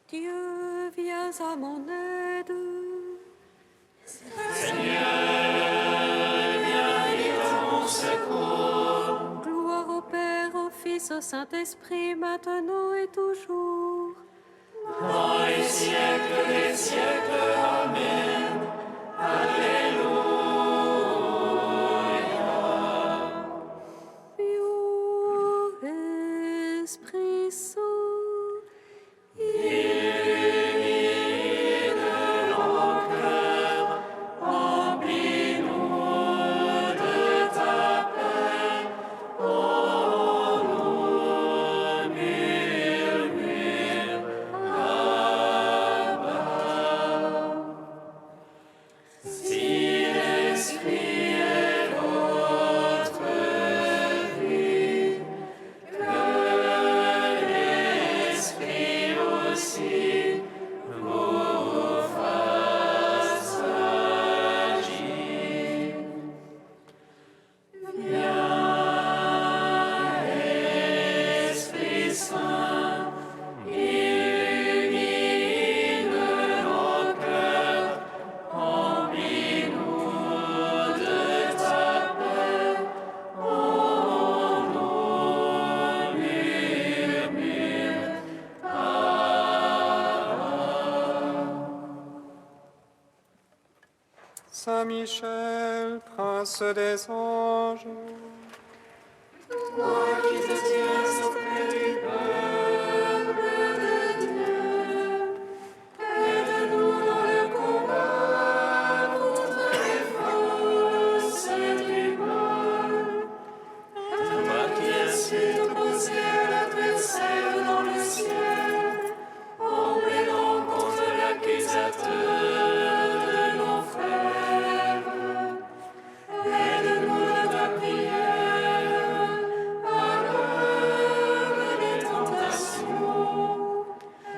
Dieu, viens à mon aide. Seigneur, viens vite à mon secours. Gloire au Père, au Fils, au Saint-Esprit, maintenant et toujours. Dans les siècles des siècles. Amen. Alléluia. Vieux Esprit Saint, Illumine nos cœurs, remplis-nous de ta paix. Oh, nous murmure Abba. Si l'Esprit est votre vie, que l'Esprit aussi vous fasse agir. Viens, Esprit Saint, illumine nos cœurs, remplis-nous de ta paix. Oh, nous murmure Saint Michel, prince des anges, toi qui te tiens auprès du peuple de Dieu, aide-nous dans le combat contre les forces du mal. Toi qui as su t'opposer à l'adversaire dans le ciel, en plaidant contre l'accusateur de nos frères, aide-nous de ta prière à l'heure des tentations.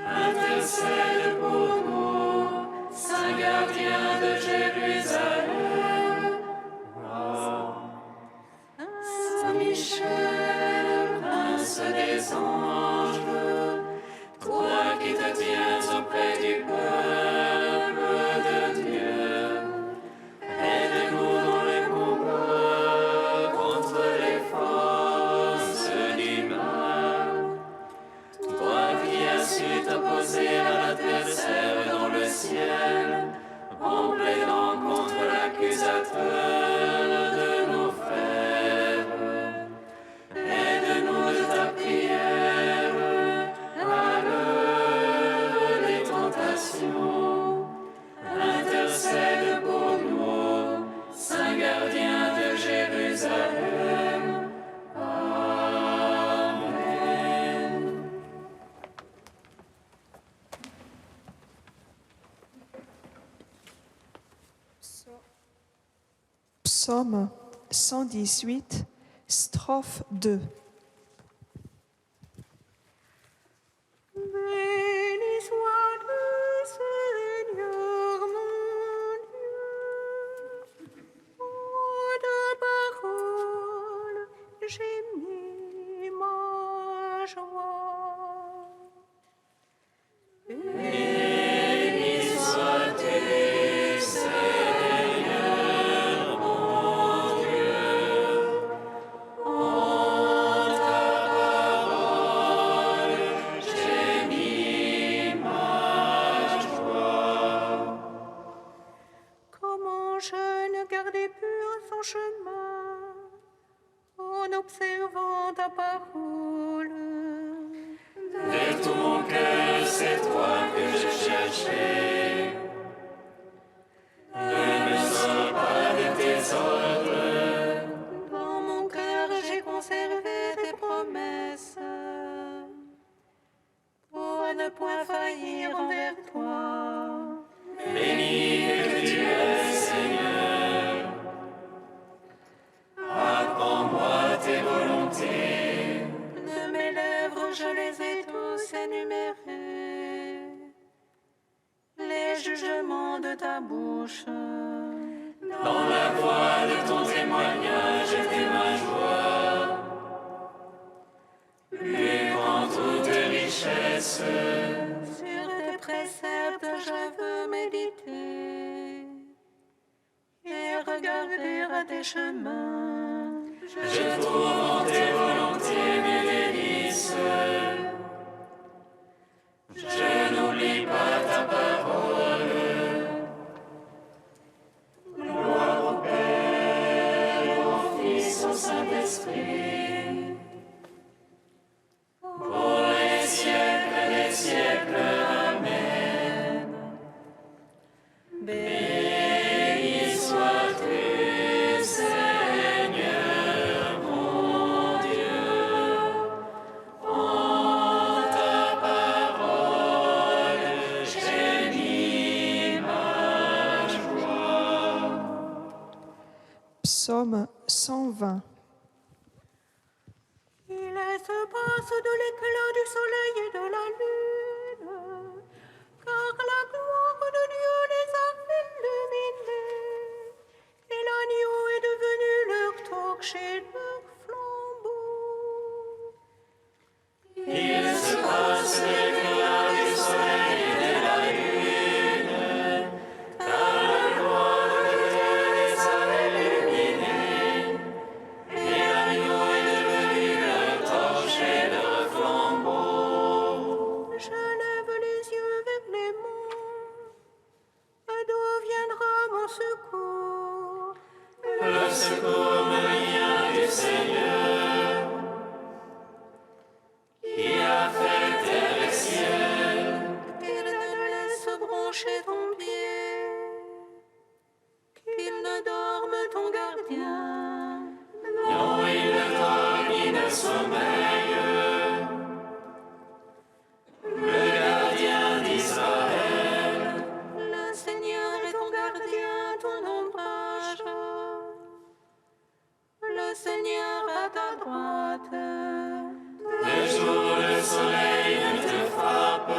Intercède pour nous, Saint gardien de Jérusalem. Saint Michel, prince des anges, toi qui te tiens auprès du peuple de Dieu, aide-nous dans le combat contre les forces du mal. Toi qui as su t'opposer à l'adversaire dans le ciel, en plaidant contre l'accusateur de nos frères, aide-nous de ta prière à l'heure des tentations. Intercède pour nous, Saint gardien de Jérusalem. Amen. Psaume 118, strophe 2. béni soit le Seigneur mon Dieu. Oh, de parole, j'ai mis ma joie. Béni sois-tu, Seigneur mon Dieu. En ta parole, j'ai mis ma joie. Comment jeune gardait pur son chemin en observant ta parole. De tout mon cœur, c'est toi que je cherchais. Ne me sors pas de tes ordres. Dans mon cœur, j'ai conservé tes promesses pour ne point faillir envers toi. Béni que tu es, Seigneur. Apprends-moi tes volontés. De mes lèvres, je les ai tous énumérés. Les jugements de ta bouche. Dans la voix de ton témoignage était ma joie. Plus qu'en toute richesse. Sur et regarder à tes chemins. Je trouve en tes volontés mes délices. Je n'oublie pas ta parole. Gloire au Père, au Fils, au Saint-Esprit, pour les siècles des siècles. Amen. Béni sois-tu, Seigneur mon Dieu, en ta parole j'ai mis ma joie. Psaume 120. Il espace de l'éclat du soleil et de la lune, car la gloire de Dieu les a illuminés, et l'agneau est devenu leur torche et leur flambeau. Il se passe l'éclat du soleil et de la lune, car la gloire de Dieu les a illuminés, et l'agneau est devenu leur torche et leur flambeau. Je lève les yeux vers les monts, d'où viendra mon secours? Le secours me vient du Seigneur, qui a fait terre et ciel. Qu'il ne laisse broncher ton pied, qu'il ne dorme ton gardien. Non, il ne dort ni ne sommeille, le gardien d'Israël. Le Seigneur est ton gardien, ton ombrage. Le Seigneur à ta droite. De jour le soleil ne te frappe,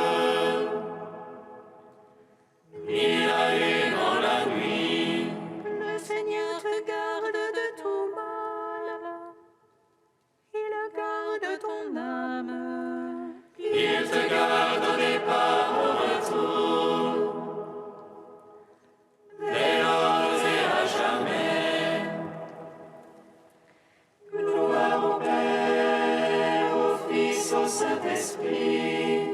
ni la lune en la nuit. Le Seigneur te garde de tout mal. Il garde ton âme. Il te garde au départ, au retour, dès lors et à jamais. Gloire au Père, au Fils, au Saint-Esprit,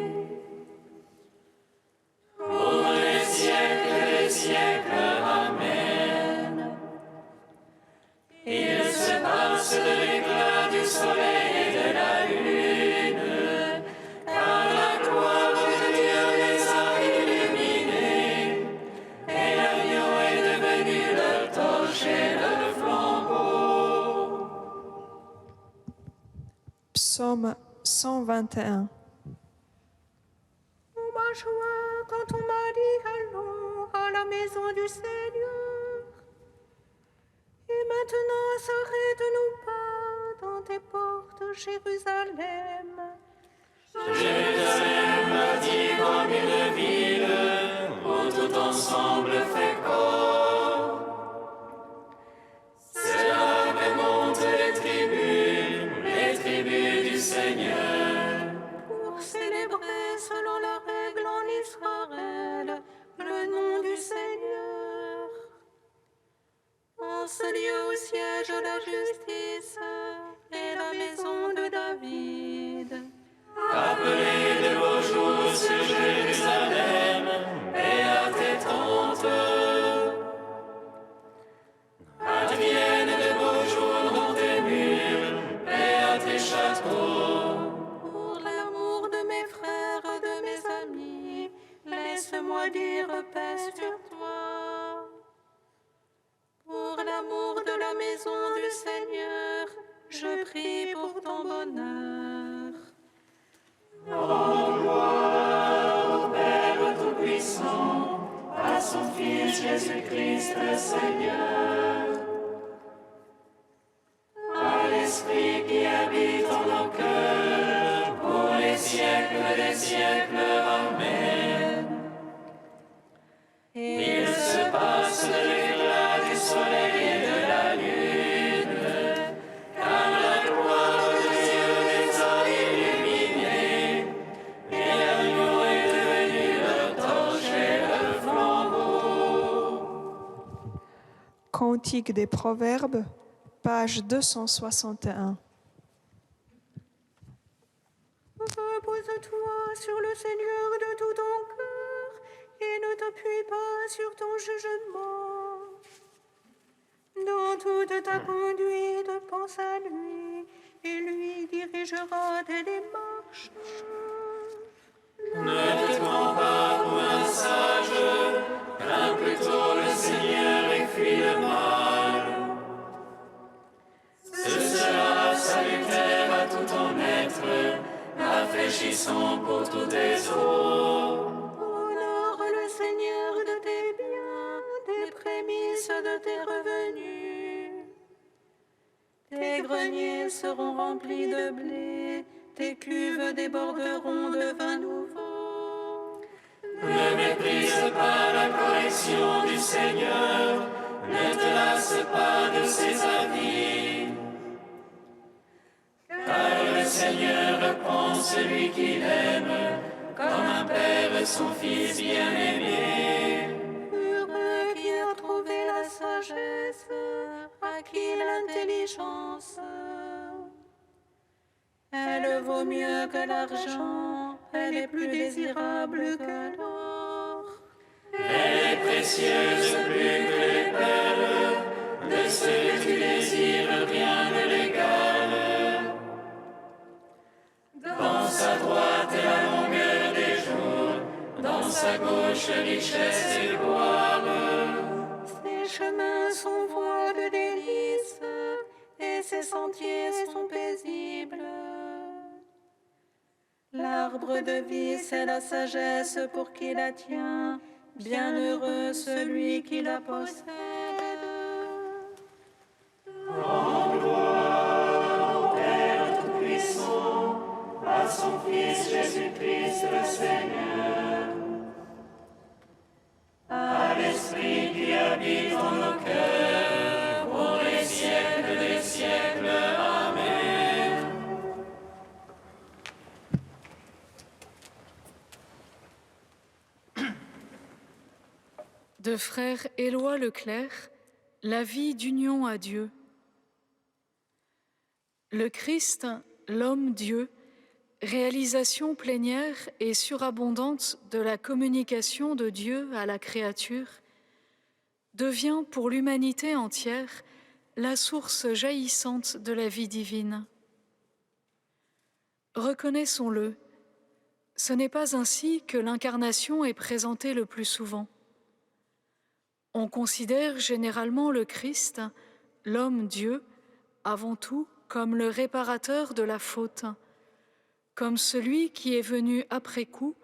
pour les siècles des siècles. Amen. Il se passe de l'éclat du soleil et de la lune, car la gloire de Dieu les a illuminés, et l'agneau est devenu leur torche et leur flambeau. Psaume 121. On m'a joie quand on m'a dit allons à la maison du Seigneur. Et maintenant s'arrête-nous pas dans tes portes, Jérusalem. Jérusalem bâtie comme une ville, où tout ensemble fait corps. C'est là que montent les tribus du Seigneur. Pour célébrer selon la règle en Israël le nom du Seigneur. En ce lieu où siège la justice et la maison de David. Appelez de beaux jours sur Jérusalem et à tes tentes. Adviennent de beaux jours dans tes murs et à tes châteaux. Pour l'amour de mes frères, de mes amis, laisse-moi dire paix sur toi. Pour l'amour de la maison du Seigneur, je prie pour ton bonheur. Gloire au Père Tout-Puissant, à son Fils Jésus-Christ le Seigneur, à l'Esprit qui habite en nos cœurs, pour les siècles des siècles. Amen. Il se passe de l'éclat du soleil et de la lune, car la gloire de Dieu les a illuminés, et l'agneau est devenu leur torche et leur flambeau. Qu'on Cantique des Proverbes, page 261. Repose-toi sur le Seigneur de tout ton cœur et ne t'appuie pas sur ton jugement. Dans toute ta conduite, pense à lui et lui dirigera tes démarches. Ne te prends pas pour un sage, crains plutôt le Seigneur et fuis le mal. Ce sera salutaire à tout ton être, rafraîchissant pour tous tes os. Honore le Seigneur de tes biens, des prémices de tes revenus. Tes greniers seront remplis de blé, tes cuves déborderont de vin nouveau. Ne méprise pas la correction du Seigneur, ne te lasse pas de ses avis. Car le Seigneur reprend celui qu'il aime, comme un père son fils bien-aimé. Heureux qui a trouvé la sagesse, à qui l'intelligence. Elle vaut mieux que l'argent, elle est plus désirable que l'or. Elle est précieuse plus que les perles, de ce que tu désires rien ne l'égale. Dans sa droite est la longueur des jours, dans sa gauche richesse et gloire. Ses chemins sont voies de délices, et ses sentiers sont paisibles. L'arbre de vie, c'est la sagesse pour qui la tient. Bienheureux celui qui la possède. En gloire au Père Tout-Puissant, à son Fils Jésus-Christ le Seigneur, à l'Esprit qui habite en nos cœurs, pour les siècles des siècles. Amen. De frère Éloi Leclerc, la vie d'union à Dieu. Le Christ, l'homme-Dieu, réalisation plénière et surabondante de la communication de Dieu à la créature, devient pour l'humanité entière la source jaillissante de la vie divine. Reconnaissons-le, ce n'est pas ainsi que l'incarnation est présentée le plus souvent. On considère généralement le Christ, l'homme-Dieu, avant tout comme le réparateur de la faute, comme celui qui est venu après coup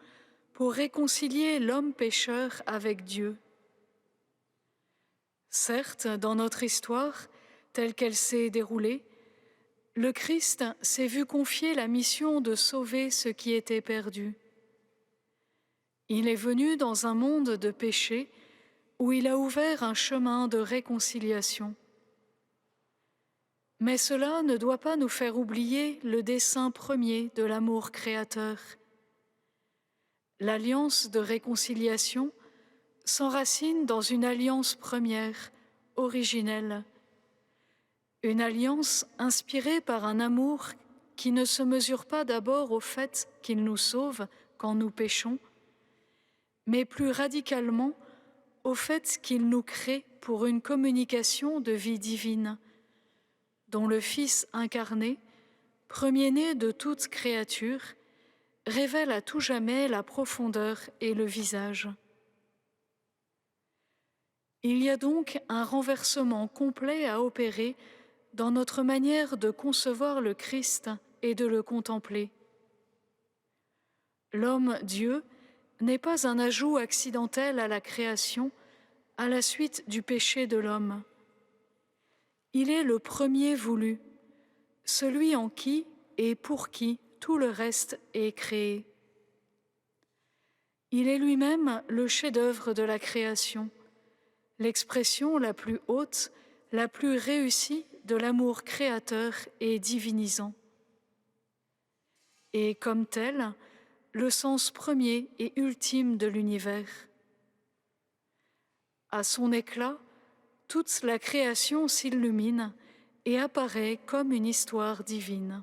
pour réconcilier l'homme pécheur avec Dieu. Certes, dans notre histoire, telle qu'elle s'est déroulée, le Christ s'est vu confier la mission de sauver ce qui était perdu. Il est venu dans un monde de péché où il a ouvert un chemin de réconciliation. Mais cela ne doit pas nous faire oublier le dessein premier de l'amour créateur. L'alliance de réconciliation s'enracine dans une alliance première, originelle. Une alliance inspirée par un amour qui ne se mesure pas d'abord au fait qu'il nous sauve quand nous péchons, mais plus radicalement au fait qu'il nous crée pour une communication de vie divine, dont le Fils incarné, premier-né de toute créature, révèle à tout jamais la profondeur et le visage. Il y a donc un renversement complet à opérer dans notre manière de concevoir le Christ et de le contempler. L'homme-Dieu n'est pas un ajout accidentel à la création à la suite du péché de l'homme. Il est le premier voulu, celui en qui et pour qui tout le reste est créé. Il est lui-même le chef-d'œuvre de la création, l'expression la plus haute, la plus réussie de l'amour créateur et divinisant. Et comme tel, le sens premier et ultime de l'univers. À son éclat, toute la création s'illumine et apparaît comme une histoire divine.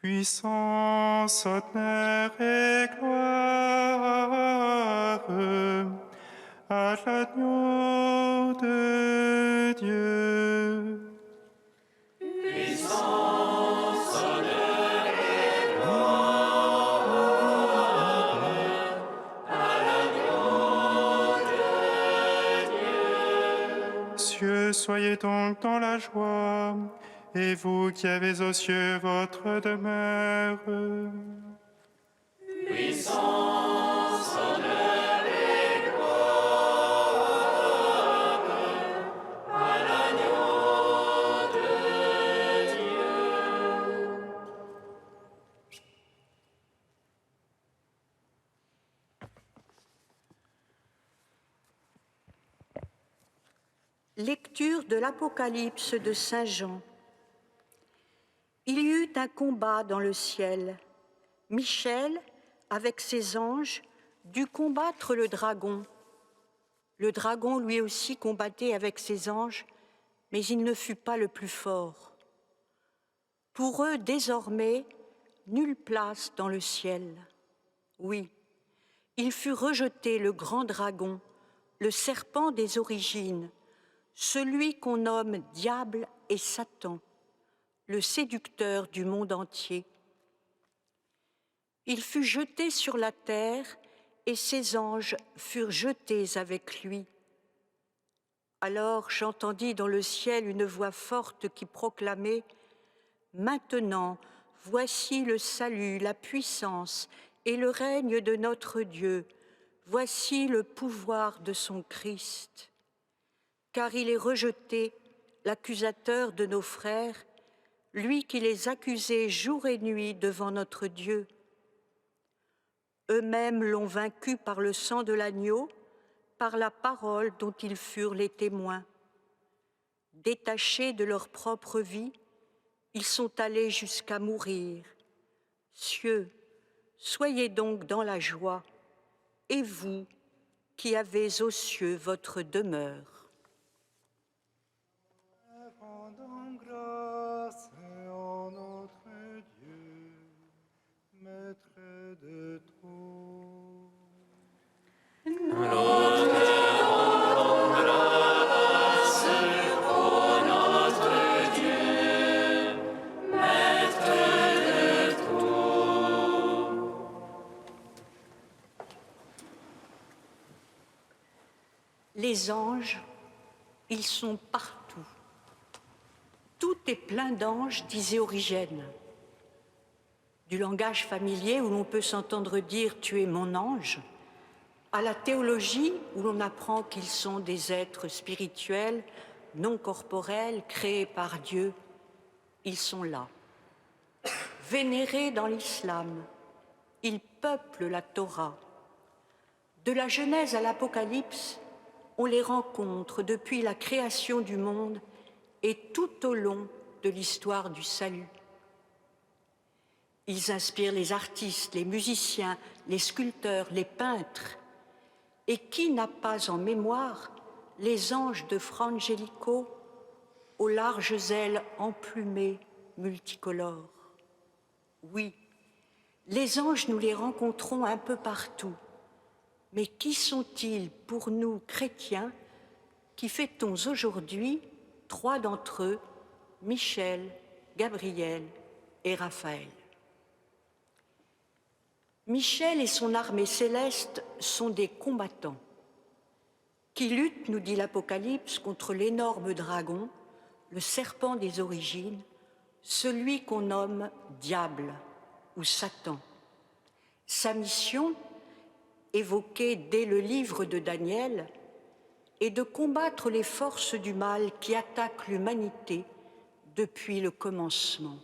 Puissance, honneur et gloire à l'agneau de Dieu. Puissance, honneur et gloire à l'agneau de Dieu. Cieux, soyez donc dans la joie, et vous qui avez aux cieux votre demeure. Puissance, honneur et gloire à l'agneau de Dieu. Lecture de l'Apocalypse de Saint Jean. Il y eut un combat dans le ciel. Michel, avec ses anges, dut combattre le dragon. Le dragon lui aussi combattait avec ses anges, mais il ne fut pas le plus fort. Pour eux, désormais, nulle place dans le ciel. Oui, il fut rejeté le grand dragon, le serpent des origines, celui qu'on nomme Diable et Satan, le séducteur du monde entier. Il fut jeté sur la terre et ses anges furent jetés avec lui. Alors j'entendis dans le ciel une voix forte qui proclamait : Maintenant, voici le salut, la puissance et le règne de notre Dieu. Voici le pouvoir de son Christ. Car il est rejeté, l'accusateur de nos frères, lui qui les accusait jour et nuit devant notre Dieu. Eux-mêmes l'ont vaincu par le sang de l'agneau, par la parole dont ils furent les témoins. Détachés de leur propre vie, ils sont allés jusqu'à mourir. Cieux, soyez donc dans la joie, et vous qui avez aux cieux votre demeure. Rendons grâce en notre Dieu, Maître de tout. Les anges, ils sont partout. Tout est plein d'anges, disait Origène. Du langage familier où l'on peut s'entendre dire « tu es mon ange », à la théologie où l'on apprend qu'ils sont des êtres spirituels, non corporels, créés par Dieu, ils sont là. Vénérés dans l'islam, ils peuplent la Torah. De la Genèse à l'Apocalypse, on les rencontre depuis la création du monde et tout au long de l'histoire du salut. Ils inspirent les artistes, les musiciens, les sculpteurs, les peintres. Et qui n'a pas en mémoire les anges de Fra Angelico aux larges ailes emplumées multicolores? Oui, les anges, nous les rencontrons un peu partout. Mais qui sont-ils pour nous, chrétiens, qui fêtons aujourd'hui 3 d'entre eux, Michel, Gabriel et Raphaël? Michel et son armée céleste sont des combattants qui luttent, nous dit l'Apocalypse, contre l'énorme dragon, le serpent des origines, celui qu'on nomme Diable ou Satan. Sa mission, évoquée dès le livre de Daniel, est de combattre les forces du mal qui attaquent l'humanité depuis le commencement.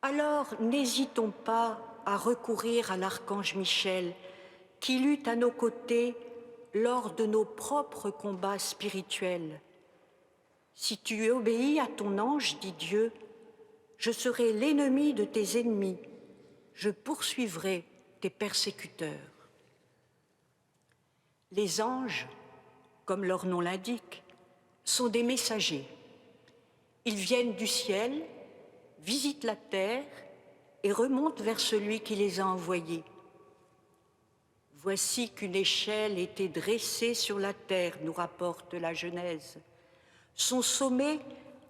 Alors, n'hésitons pas à recourir à l'archange Michel, qui lutte à nos côtés lors de nos propres combats spirituels. Si tu obéis à ton ange, dit Dieu, je serai l'ennemi de tes ennemis, je poursuivrai tes persécuteurs. Les anges, comme leur nom l'indique, sont des messagers. Ils viennent du ciel, visitent la terre et remontent vers celui qui les a envoyés. Voici qu'une échelle était dressée sur la terre, nous rapporte la Genèse. Son sommet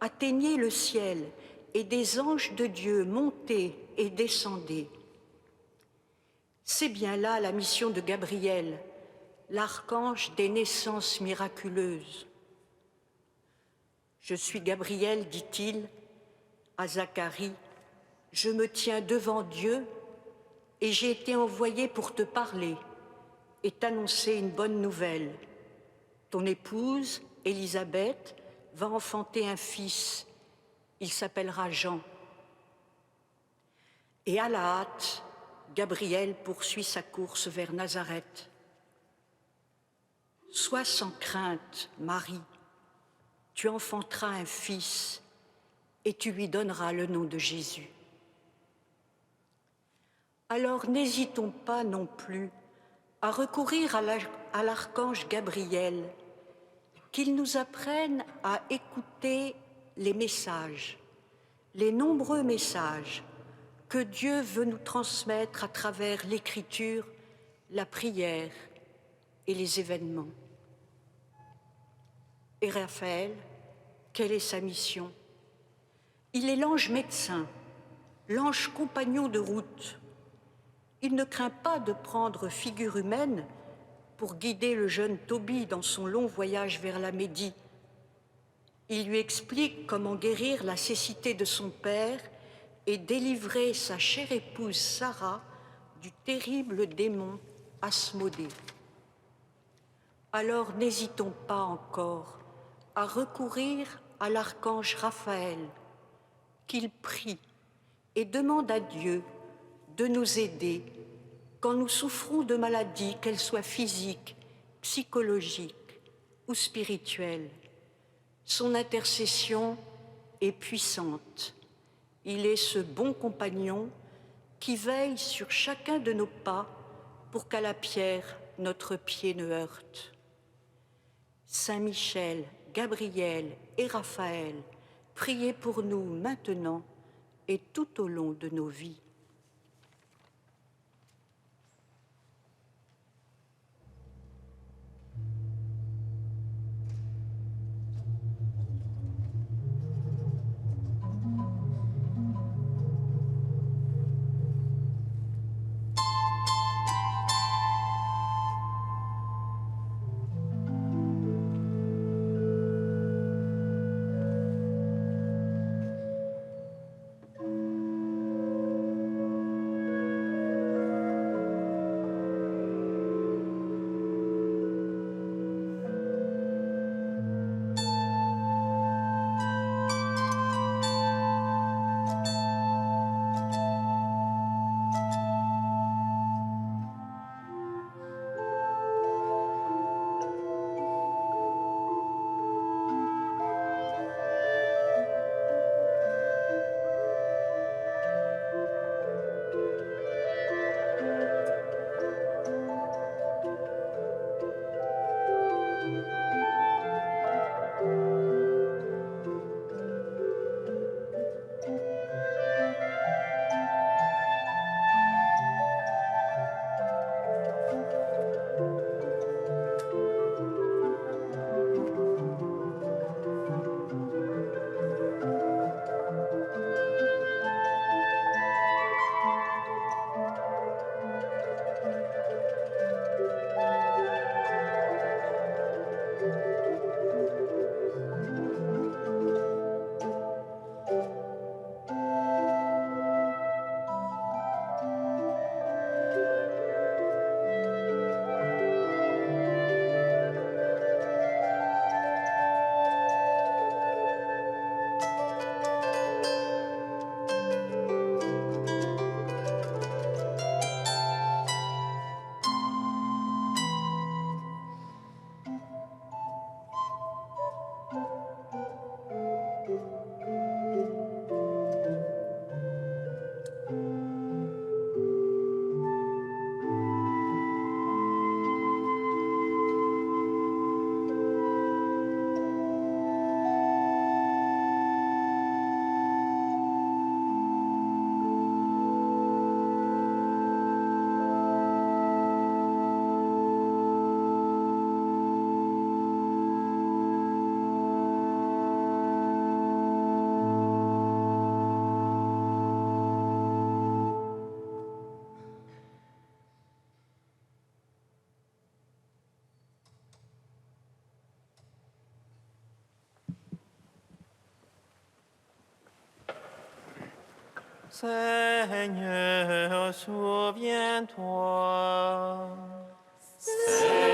atteignait le ciel et des anges de Dieu montaient et descendaient. C'est bien là la mission de Gabriel, l'archange des naissances miraculeuses. Je suis Gabriel, dit-il à Zacharie, je me tiens devant Dieu et j'ai été envoyé pour te parler et t'annoncer une bonne nouvelle. Ton épouse, Élisabeth, va enfanter un fils, il s'appellera Jean. Et à la hâte, Gabriel poursuit sa course vers Nazareth. Sois sans crainte, Marie, tu enfanteras un fils et tu lui donneras le nom de Jésus. Alors n'hésitons pas non plus à recourir à l'archange Gabriel, qu'il nous apprenne à écouter les messages, les nombreux messages que Dieu veut nous transmettre à travers l'écriture, la prière et les événements. Et Raphaël, quelle est sa mission? Il est l'ange médecin, l'ange compagnon de route. Il ne craint pas de prendre figure humaine pour guider le jeune Tobie dans son long voyage vers la Médie. Il lui explique comment guérir la cécité de son père et délivrer sa chère épouse Sarah du terrible démon Asmodée. Alors n'hésitons pas encore à recourir à l'archange Raphaël, qu'il prie et demande à Dieu de nous aider quand nous souffrons de maladies, qu'elles soient physiques, psychologiques ou spirituelles. Son intercession est puissante. Il est ce bon compagnon qui veille sur chacun de nos pas pour qu'à la pierre notre pied ne heurte. Saint Michel, Gabriel et Raphaël, priez pour nous maintenant et tout au long de nos vies. Seigneur, souviens-toi. Seigneur,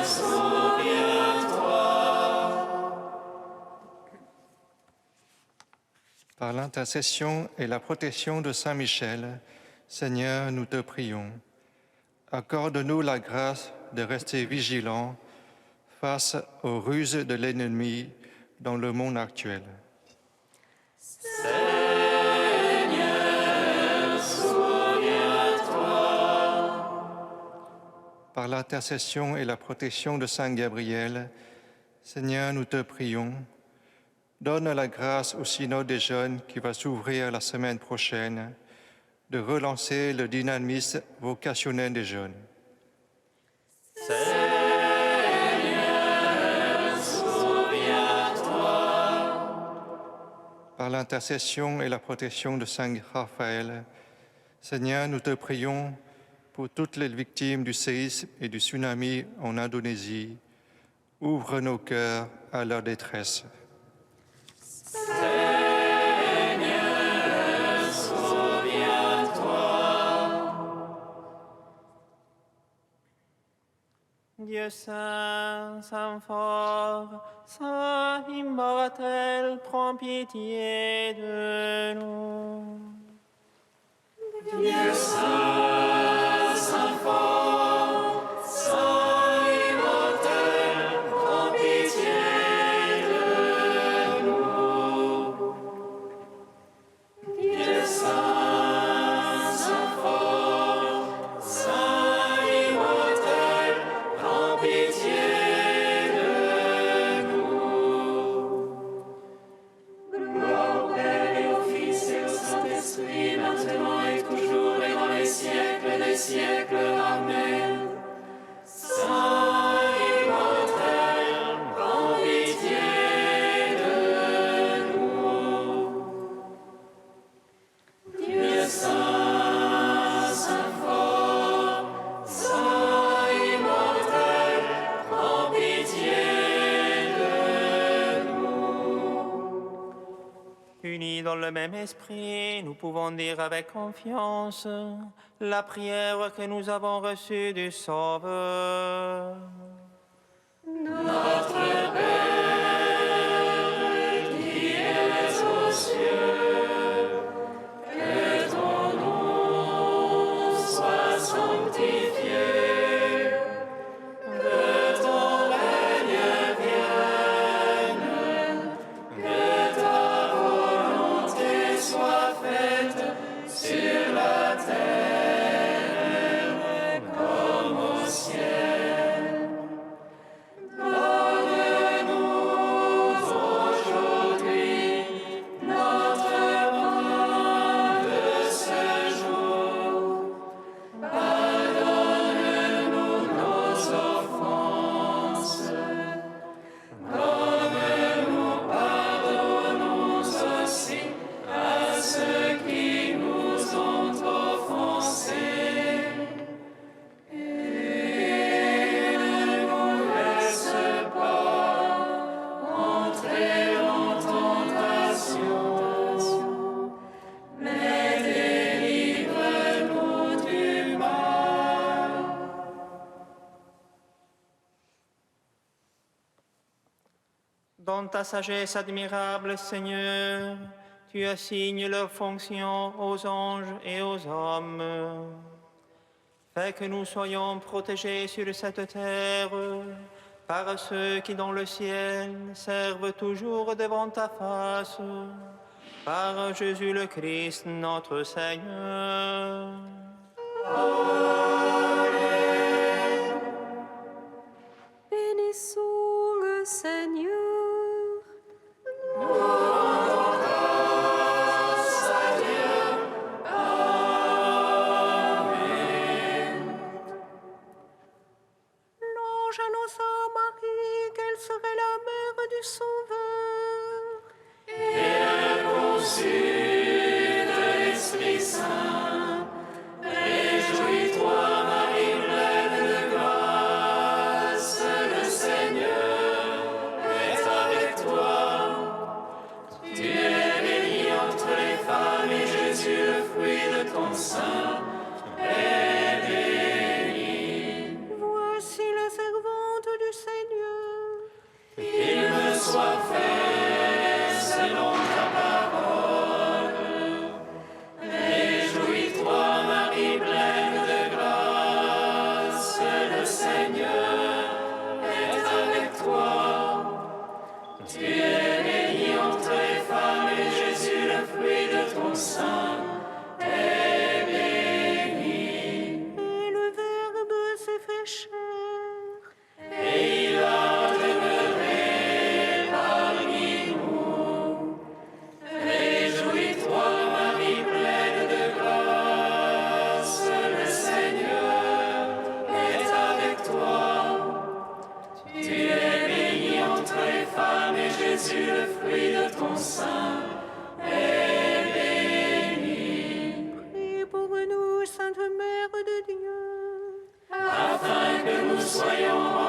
souviens-toi. Par l'intercession et la protection de Saint Michel, Seigneur, nous te prions. Accorde-nous la grâce de rester vigilants face aux ruses de l'ennemi dans le monde actuel. Seigneur, souviens-toi. Par l'intercession et la protection de Saint Gabriel, Seigneur, nous te prions. Donne la grâce au synode des jeunes qui va s'ouvrir la semaine prochaine de relancer le dynamisme vocationnel des jeunes. Seigneur, souviens-toi. Par l'intercession et la protection de Saint Raphaël, Seigneur, nous te prions pour toutes les victimes du séisme et du tsunami en Indonésie, Ouvre nos cœurs à leur détresse. Dieu saint, saint fort, saint immortel, prends pitié de nous. Dieu saint, saint fort, saint immortel, prends pitié de nous. Dieu saint, saint fort, saint immortel, prends pitié de nous. Gloire au Père et au Fils et au Saint-Esprit, maintenant et toujours et dans les siècles des siècles. Amen. Saint immortel, prends pitié de nous. Dieu saint, saint fort, saint immortel, prends pitié de nous. Unis dans le même esprit, nous pouvons dire avec confiance la prière que nous avons reçue du Sauveur. Notre Père, qui es aux cieux, que ton nom soit sanctifié, que ton règne vienne, que ta volonté soit faite sur la terre comme au ciel. Donne-nous aujourd'hui notre pain de ce jour. Pardonne-nous nos offenses, comme nous pardonnons aussi à ceux qui nous ont offensés. Et ne nous laisse pas entrer en tentation, mais délivre-nous du mal. Dans ta sagesse admirable, Seigneur, tu assignes leurs fonctions aux anges et aux hommes. Fais que nous soyons protégés sur cette terre par ceux qui dans le ciel servent toujours devant ta face, par Jésus le Christ, notre Seigneur. Bénissons le Seigneur. L'ange annonça à Marie qu'elle serait la mère du Sauveur. Et conçue de l'Esprit Saint, réjouis-toi, Marie pleine de grâce, le Seigneur est avec toi. Tu es bénie entre les femmes et Jésus, le fruit de ton sein, est béni. Voici la servante du Seigneur. Qu'il me soit fait selon ta parole. Réjouis-toi, Marie pleine de grâce, le Seigneur est avec toi. Tu es bénie entre les femmes et Jésus, le fruit de ton sein, est béni. Et le Verbe s'est fait chair. Et il a demeuré parmi nous. Réjouis-toi, Marie pleine de grâce, le Seigneur est avec toi. Tu es bénie entre les femmes et Jésus, le fruit de ton sein, est béni. Priez pour nous, Sainte Mère de Dieu. Afin que nous soyons